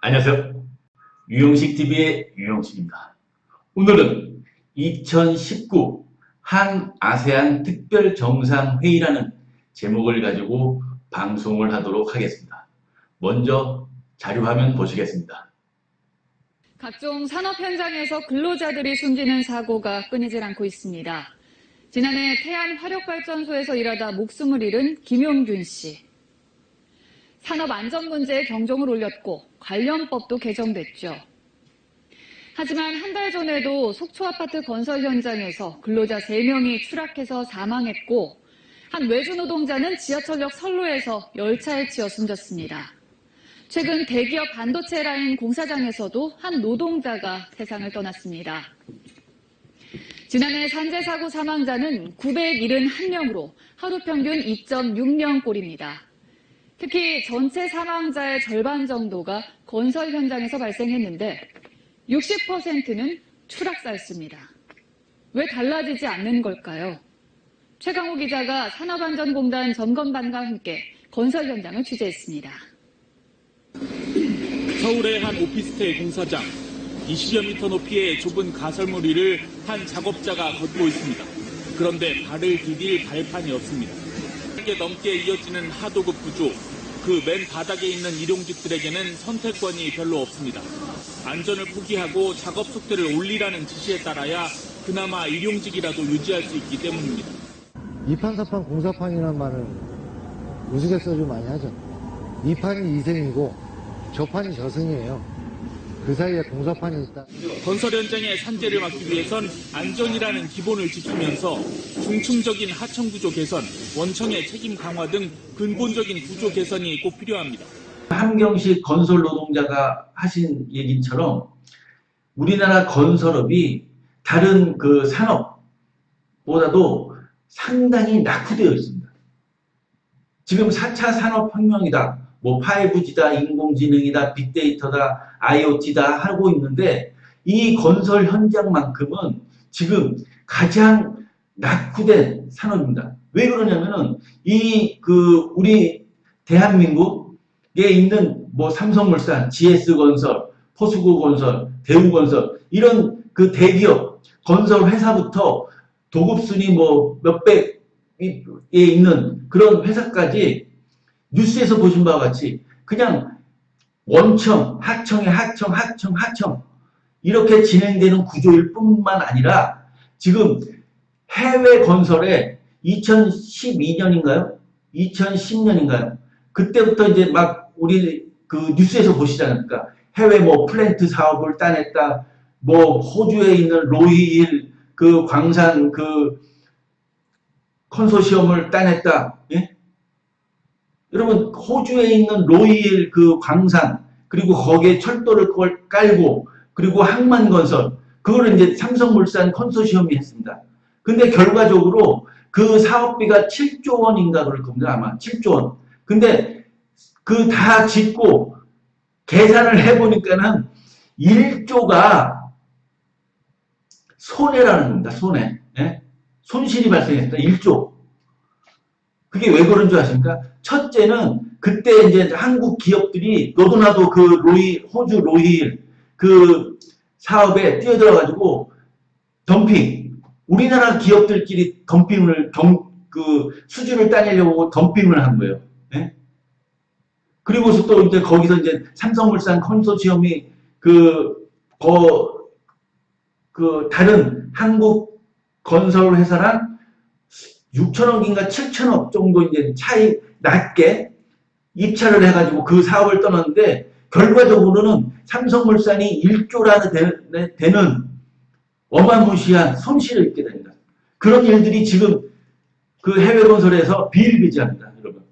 안녕하세요. 유용식TV의 유용식입니다. 오늘은 2019 한아세안 특별정상회의라는 제목을 가지고 방송을 하도록 하겠습니다. 먼저 자료화면 보시겠습니다. 각종 산업 현장에서 근로자들이 숨지는 사고가 끊이질 않고 있습니다. 지난해 태안 화력발전소에서 일하다 목숨을 잃은 김용균 씨. 산업 안전 문제에 경종을 울렸고 관련법도 개정됐죠. 하지만 한 달 전에도 속초 아파트 건설 현장에서 근로자 3명이 추락해서 사망했고 한 외주 노동자는 지하철역 선로에서 열차에 치여 숨졌습니다. 최근 대기업 반도체 라인 공사장에서도 한 노동자가 세상을 떠났습니다. 지난해 산재 사고 사망자는 971명으로 하루 평균 2.6명꼴입니다. 특히 전체 사망자의 절반 정도가 건설 현장에서 발생했는데 60%는 추락사였습니다. 왜 달라지지 않는 걸까요? 최강호 기자가 산업안전공단 점검반과 함께 건설 현장을 취재했습니다. 서울의 한 오피스텔 공사장. 20여 미터 높이의 좁은 가설물 위를 한 작업자가 걷고 있습니다. 그런데 발을 디딜 발판이 없습니다. 1개 넘게 이어지는 하도급 구조. 그 맨 바닥에 있는 일용직들에게는 선택권이 별로 없습니다. 안전을 포기하고 작업 속도를 올리라는 지시에 따라야 그나마 일용직이라도 유지할 수 있기 때문입니다. 이판사판 공사판이라는 말을 우스갯소리 많이 하죠. 이 판이 이승이고 저 판이 저승이에요. 그 사이에 공사판이 있다. 건설 현장의 산재를 막기 위해선 안전이라는 기본을 지키면서 중층적인 하청 구조 개선, 원청의 책임 강화 등 근본적인 구조 개선이 꼭 필요합니다. 한경식 건설 노동자가 하신 얘기처럼 우리나라 건설업이 다른 그 산업보다도 상당히 낙후되어 있습니다. 지금 4차 산업혁명이다. 뭐 5G다, 인공지능이다, 빅데이터다, IoT다 하고 있는데 이 건설 현장만큼은 지금 가장 낙후된 산업입니다. 왜 그러냐면은 우리 대한민국에 있는 뭐 삼성물산, GS건설, 포스코건설, 대우건설 이런 그 대기업 건설 회사부터 도급순위 뭐 몇백에 있는 그런 회사까지 뉴스에서 보신 바와 같이 그냥 원청, 하청의 하청 이렇게 진행되는 구조일 뿐만 아니라 지금 해외 건설에 2012년인가요? 2010년인가요? 그때부터 이제 막 우리 그 뉴스에서 보시지 않습니까? 해외 뭐 플랜트 사업을 따냈다. 뭐 호주에 있는 로이힐 그 광산 그 컨소시엄을 따냈다. 예? 여러분 호주에 있는 로이힐 그 광산 그리고 거기에 철도를 깔고 그리고 항만건설 그거를 이제 삼성물산 컨소시엄이 했습니다. 근데 결과적으로 그 사업비가 7조 원인가 그럴 겁니다. 아마 7조 원. 근데 그 다 짓고 계산을 해보니까는 1조가 손해라는 겁니다. 손해. 예? 손실이 발생했다. 1조. 그게 왜 그런 줄 아십니까? 첫째는 그때 이제 한국 기업들이 너도나도 그 호주 로이힐 그 사업에 뛰어들어가지고 덤핑. 우리나라 기업들끼리 덤핑을 그 수주를 따내려고 덤핑을 한 거예요. 네? 그리고서 또 이제 거기서 이제 삼성물산 컨소시엄이 다른 한국 건설 회사랑 6천억인가 7천억 정도 이제 차이 낮게 입찰을 해가지고 그 사업을 떠났는데 결과적으로는 삼성물산이 1조라는 되는 어마무시한 손실을 입게 됩니다. 그런 일들이 지금 그 해외 건설에서 비일비재합니다, 여러분.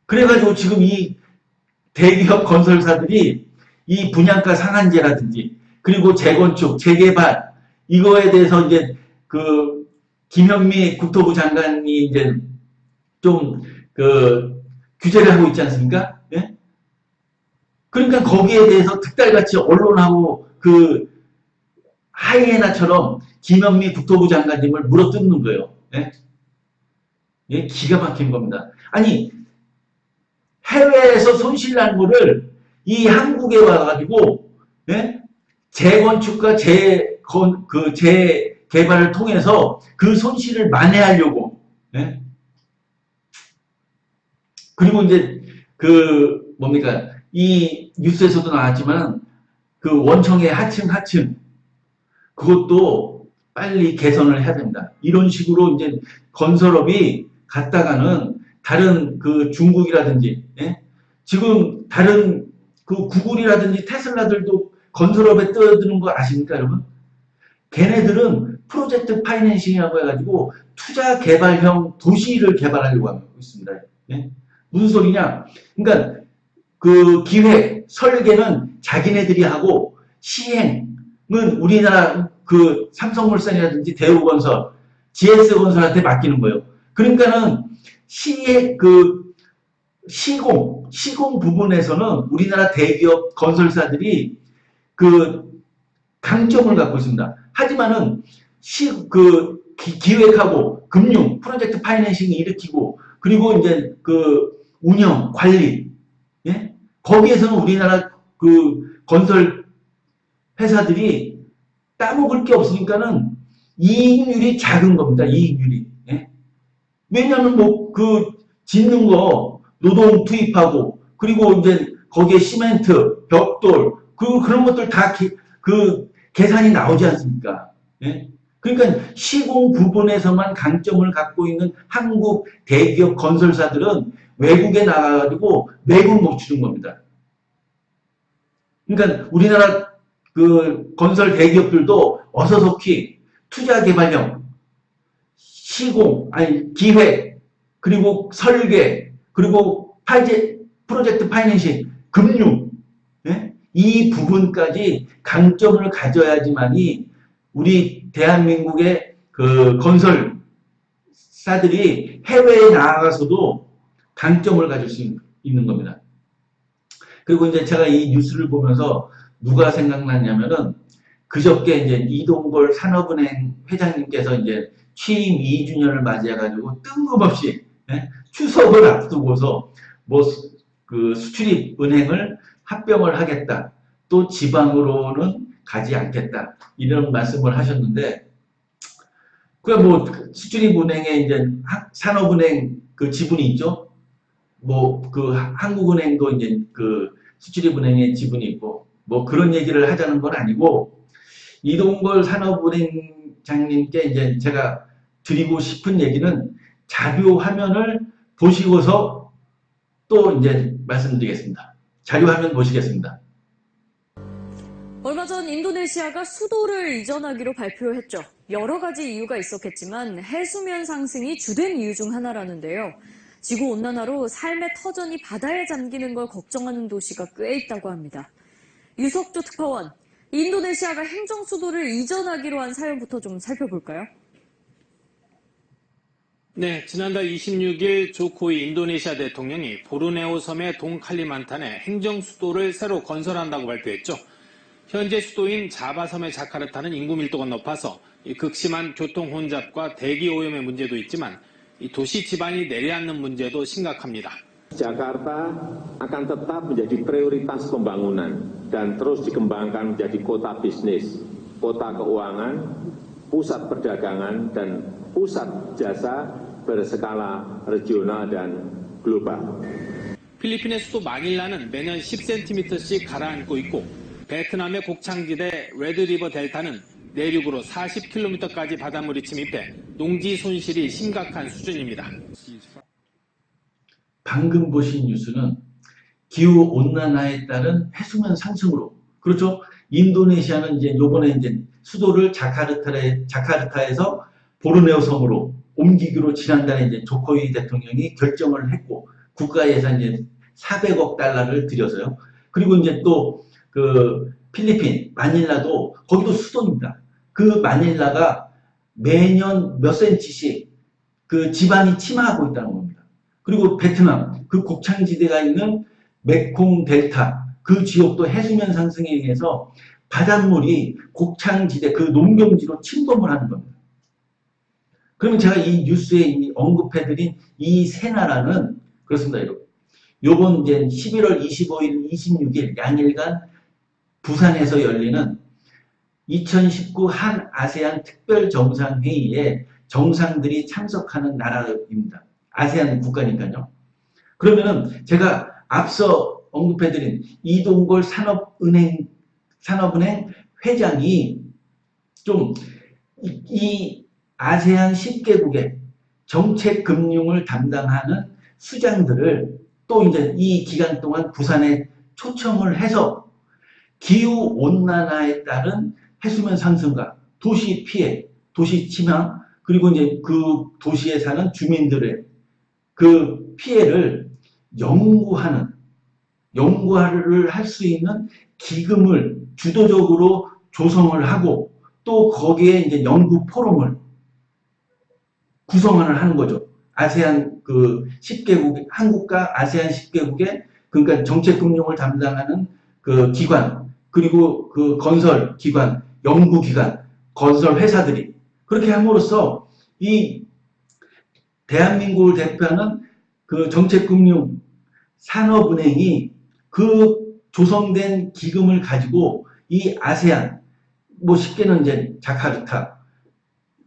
그래가지고 지금 이 대기업 건설사들이 이 분양가 상한제라든지 그리고 재건축, 재개발 이거에 대해서 이제 그 김현미 국토부 장관이 이제 좀 규제를 하고 있지 않습니까? 예? 그러니까 거기에 대해서 득달같이 언론하고 그 하이에나처럼 김현미 국토부 장관님을 물어뜯는 거예요. 예? 예? 기가 막힌 겁니다. 아니 해외에서 손실난 거를 이 한국에 와가지고 예? 재건축과 재개발을 통해서 그 손실을 만회하려고 예? 그리고 이제 뭡니까 이 뉴스에서도 나왔지만 그 원청의 하층 그것도 빨리 개선을 해야 됩니다. 이런 식으로 이제 건설업이 갔다가는 다른 그 중국이라든지 예? 지금 다른 그 구글이라든지 테슬라들도 건설업에 뛰어드는 거 아십니까 여러분? 걔네들은 프로젝트 파이낸싱이라고 해가지고 투자 개발형 도시를 개발하려고 하고 있습니다. 예? 무슨 소리냐? 그러니까 그 기획, 설계는 자기네들이 하고 시행은 우리나라 그 삼성물산이라든지 대우건설, GS건설한테 맡기는 거예요. 그러니까는 시공 부분에서는 우리나라 대기업 건설사들이 그 강점을 갖고 있습니다. 하지만은 기획하고 금융, 프로젝트 파이낸싱이 일으키고 그리고 이제 그 운영, 관리 예? 거기에서는 우리나라 그 건설 회사들이 따먹을 게 없으니까는 이익률이 작은 겁니다. 이익률이. 예? 왜냐하면 뭐 그 짓는 거 노동 투입하고 그리고 이제 거기에 시멘트, 벽돌 그런 것들 다 그 계산이 나오지 않습니까? 예? 그러니까 시공 부분에서만 강점을 갖고 있는 한국 대기업 건설사들은 외국에 나가가지고 매국 못 치는 겁니다. 그러니까 우리나라 그 건설 대기업들도 어서속히 투자 개발형, 기획, 그리고 설계, 그리고 프로젝트 파이낸싱, 금융, 예? 이 부분까지 강점을 가져야지만이 우리 대한민국의 그 건설사들이 해외에 나아가서도 강점을 가질 수 있는 겁니다. 그리고 이제 제가 이 뉴스를 보면서 누가 생각났냐면은 그저께 이제 이동걸 산업은행 회장님께서 이제 취임 2주년을 맞이해가지고 뜬금없이 예? 추석을 앞두고서 뭐 그 수출입 은행을 합병을 하겠다. 또 지방으로는 가지 않겠다. 이런 말씀을 하셨는데 그 뭐 수출입 은행에 이제 산업은행 그 지분이 있죠. 뭐 그 한국은행도 이제 그 수출입은행에 지분이 있고 뭐 그런 얘기를 하자는 건 아니고 이동걸 산업은행장님께 이제 제가 드리고 싶은 얘기는 자료 화면을 보시고서 또 이제 말씀드리겠습니다. 자료 화면 보시겠습니다. 얼마 전 인도네시아가 수도를 이전하기로 발표했죠. 여러 가지 이유가 있었겠지만 해수면 상승이 주된 이유 중 하나라는데요. 지구온난화로 삶의 터전이 바다에 잠기는 걸 걱정하는 도시가 꽤 있다고 합니다. 유석조 특파원, 인도네시아가 행정수도를 이전하기로 한 사연부터 좀 살펴볼까요? 네, 지난달 26일 조코이 인도네시아 대통령이 보르네오 섬의 동칼리만탄에 행정수도를 새로 건설한다고 발표했죠. 현재 수도인 자바섬의 자카르타는 인구 밀도가 높아서 극심한 교통 혼잡과 대기 오염의 문제도 있지만 도시 지반이 내려앉는 문제도 심각합니다. Jakarta akan tetap menjadi prioritas pembangunan dan terus dikembangkan menjadi kota bisnis, kota keuangan, pusat perdagangan, dan pusat jasa berskala regional dan global. 필리핀의 수도 마닐라는 매년 10cm씩 가라앉고 있고 베트남의 곡창지대 레드리버 델타는 내륙으로 40km까지 바닷물이 침입해 농지 손실이 심각한 수준입니다. 방금 보신 뉴스는 기후온난화에 따른 해수면 상승으로 그렇죠? 인도네시아는 이제 요번에 이제 수도를 자카르타에서 보르네오 섬으로 옮기기로 지난달에 이제 조코이 대통령이 결정을 했고 국가 예산 이제 400억 달러를 들여서요. 그리고 이제 또 그 필리핀 마닐라도 거기도 수도입니다. 그 마닐라가 매년 몇 센치씩 그 지반이 침하하고 있다는 겁니다. 그리고 베트남 그 곡창지대가 있는 메콩 델타 그 지역도 해수면 상승에 의해서 바닷물이 곡창지대 그 농경지로 침범을 하는 겁니다. 그러면 제가 이 뉴스에 언급해드린 이 세 나라는 그렇습니다. 여러분. 요번 이제 11월 25일, 26일 양일간 부산에서 열리는 2019 한 아세안 특별 정상회의에 정상들이 참석하는 나라입니다. 아세안 국가니까요. 그러면은 제가 앞서 언급해드린 이동걸 산업은행 회장이 좀 이 아세안 10개국의 정책 금융을 담당하는 수장들을 또 이제 이 기간 동안 부산에 초청을 해서 기후 온난화에 따른 해수면 상승과 도시 피해, 도시 침향, 그리고 이제 그 도시에 사는 주민들의 그 피해를 연구를 할 수 있는 기금을 주도적으로 조성을 하고 또 거기에 이제 연구 포럼을 구성을 하는 거죠. 아세안 그 10개국, 한국과 아세안 10개국의 그러니까 정책금융을 담당하는 그 기관, 그리고 그 건설 기관, 연구 기관, 건설 회사들이 그렇게 함으로써 이 대한민국을 대표하는 그 정책금융 산업은행이 그 조성된 기금을 가지고 이 아세안, 뭐 쉽게는 이제 자카르타,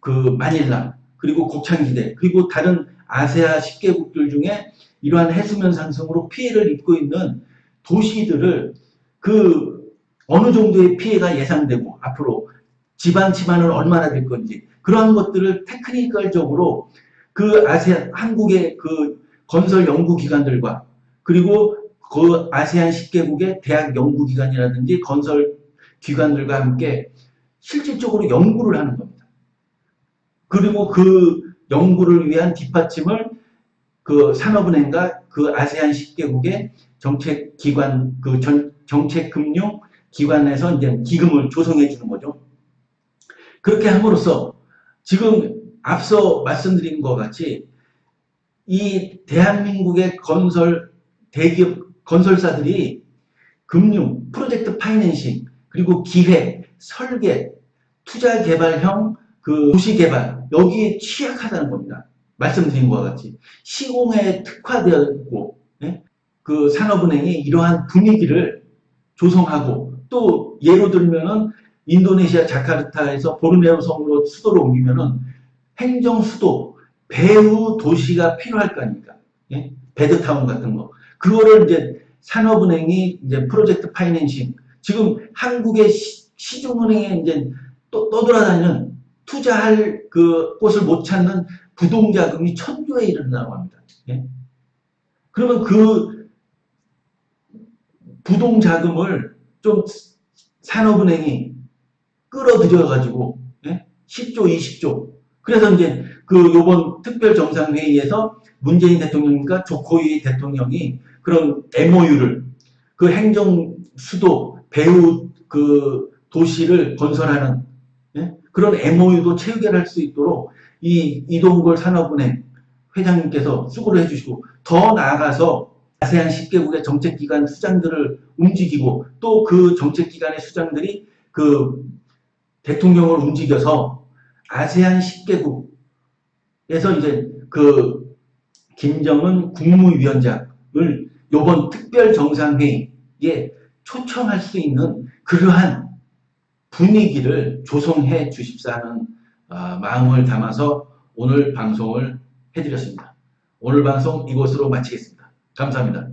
그 마닐라, 그리고 곡창지대, 그리고 다른 아세아 10개국들 중에 이러한 해수면 상승으로 피해를 입고 있는 도시들을 그 어느 정도의 피해가 예상되고 앞으로 지방 치반은 얼마나 될 건지 그러한 것들을 테크니컬적으로 그 아세안 한국의 그 건설 연구 기관들과 그리고 그 아세안 10개국의 대학 연구 기관이라든지 건설 기관들과 함께 실질적으로 연구를 하는 겁니다. 그리고 그 연구를 위한 뒷받침을 그 산업은행과 그 아세안 10개국의 정책기관, 그 정책금융 기관에서 이제 기금을 조성해 주는 거죠. 그렇게 함으로써 지금 앞서 말씀드린 것 같이 이 대한민국의 대기업 건설사들이 금융, 프로젝트 파이낸싱, 그리고 기획, 설계, 투자 개발형 그 도시 개발 여기에 취약하다는 겁니다. 말씀드린 것과 같이 시공에 특화되어 있고 그 산업은행이 이러한 분위기를 조성하고 또 예로 들면은 인도네시아 자카르타에서 보르네오 섬으로 수도를 옮기면은 행정 수도 배후 도시가 필요할 거 아닙니까? 예? 베드타운 같은 거 그거를 이제 산업은행이 이제 프로젝트 파이낸싱 지금 한국의 시중은행에 이제 또 떠돌아다니는 투자할 그 곳을 못 찾는 부동자금이 1000조에 이른다고 합니다. 예? 그러면 그 부동자금을 좀 산업은행이 끌어들여가지고 예? 10조, 20조. 그래서 이제 그 요번 특별 정상회의에서 문재인 대통령과 조코이 대통령이 그런 MOU를 그 행정 수도 배후 그 도시를 건설하는 예? 그런 MOU도 체결할 수 있도록 이 이동걸 산업은행 회장님께서 수고를 해주시고 더 나아가서 아세안 10개국의 정책기관 수장들을 움직이고 또 그 정책기관의 수장들이 그 대통령을 움직여서 아세안 10개국에서 이제 그 김정은 국무위원장을 요번 특별 정상회의에 초청할 수 있는 그러한 분위기를 조성해 주십사 하는 마음을 담아서 오늘 방송을 해드렸습니다. 오늘 방송 이것으로 마치겠습니다. 감사합니다.